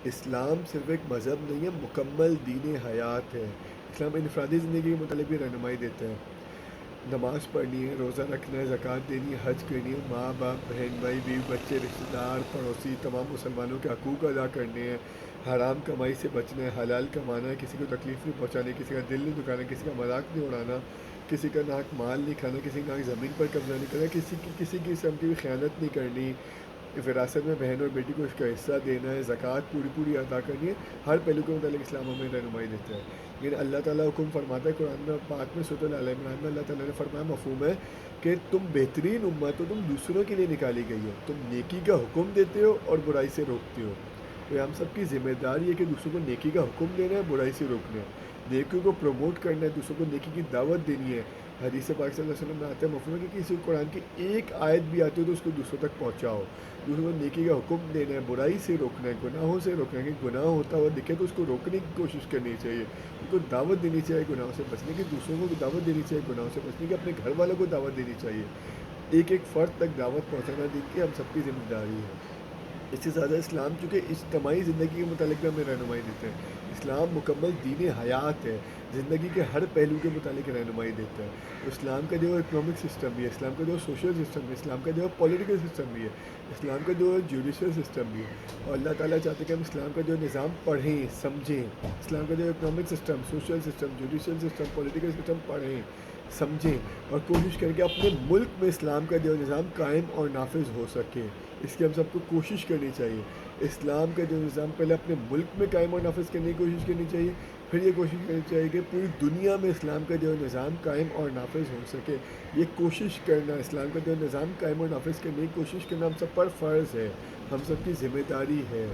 اسلام صرف ایک مذہب نہیں ہے، مکمل دین حیات ہے۔ اسلام انفرادی زندگی کے متعلق بھی رہنمائی دیتا ہے۔ نماز پڑھنی ہے، روزہ رکھنا ہے، زکوٰۃ دینی ہے، حج کرنی ہے، ماں باپ، بہن بھائی، بیوی بچے، رشتہ دار، پڑوسی، تمام مسلمانوں کے حقوق ادا کرنے ہیں۔ حرام کمائی سے بچنا ہے، حلال کمانا ہے، کسی کو تکلیف نہیں پہنچانی، کسی کا دل نہیں دکھانا، کسی کا مذاق نہیں اڑانا، کسی کا ناک مال نہیں کھانا، کسی کا ناک زمین پر قبضہ نہیں کرنا، کسی قسم کی بھی خیانت نہیں کرنی، وراثت میں بہن اور بیٹی کو اس کا حصہ دینا ہے، زکوٰۃ پوری پوری ادا کرنی ہے۔ ہر پہلو کے متعلق اسلام ہمیں رہنمائی دیتا ہے۔ لیکن اللہ تعالیٰ حکم فرماتا ہے قرآن میں، پاک میں سورۃ ال عمران میں اللہ تعالیٰ نے فرمایا، مفہوم ہے کہ تم بہترین امت ہو، تم دوسروں کے لیے نکالی گئی ہو، تم نیکی کا حکم دیتے ہو اور برائی سے روکتے ہو۔ تو ہم سب کی ذمہ داری ہے کہ دوسروں کو نیکی کا حکم دینا ہے، برائی سے روکنا ہے، نیکی کو پروموٹ کرنا ہے، دوسروں کو نیکی کی دعوت دینی ہے۔ حدیث پاک صلی اللہ علیہ وسلم میں آتا ہے، مفہوم ہے کہ کسی قرآن کی ایک آیت بھی آتی ہو تو اس کو دوسروں تک پہنچاؤ، دوسروں کو نیکی کا حکم دینا ہے، برائی سے روکنا ہے، گناہوں سے روکنا ہے، کہ گناہ ہوتا ہوا دکھے تو اس کو روکنے کی کوشش کرنی چاہیے، ان کو دعوت دینی چاہیے گناہوں سے بچنے کی، دوسروں کو بھی دعوت دینی چاہیے گناہوں سے بچنے کی، اپنے گھر والوں کو دعوت دینی چاہیے۔ ایک ایک فرد تک دعوت پہنچانا دین کی ہم سب کی ذمہ داری ہے۔ اس سے زیادہ اسلام چونکہ اجتماعی زندگی کے متعلق بھی ہمیں رہنمائی دیتے ہیں۔ اسلام مکمل دین حیات ہے، زندگی کے ہر پہلو کے متعلق رہنمائی دیتا ہے۔ اسلام کا جو اکنامک سسٹم بھی ہے، اسلام کا جو سوشل سسٹم ہے، اسلام کا جو پولیٹیکل سسٹم بھی ہے، اسلام کا جو جوڈیشل سسٹم بھی ہے، اور اللہ تعالیٰ چاہتے ہیں کہ ہم اسلام کا جو نظام پڑھیں سمجھیں، اسلام کا جو economic system, social system, judicial system, political system پڑھیں سمجھیں، اور کوشش کریں کہ اپنے ملک میں اسلام کا جو نظام قائم اور نافذ ہو سکے۔ اس کی ہم سب کو کوشش کرنی چاہیے۔ اسلام کا جو نظام پہلے اپنے ملک میں قائم اور نافذ کرنے کی کوشش کرنی چاہیے، پھر یہ کوشش کرنی چاہیے کہ پوری دنیا میں اسلام کا جو نظام قائم اور نافذ ہو سکے۔ یہ کوشش کرنا، اسلام کا جو نظام قائم اور نافذ کرنے کی کوشش کرنا ہم سب پر فرض ہے، ہم سب کی ذمہ داری ہے۔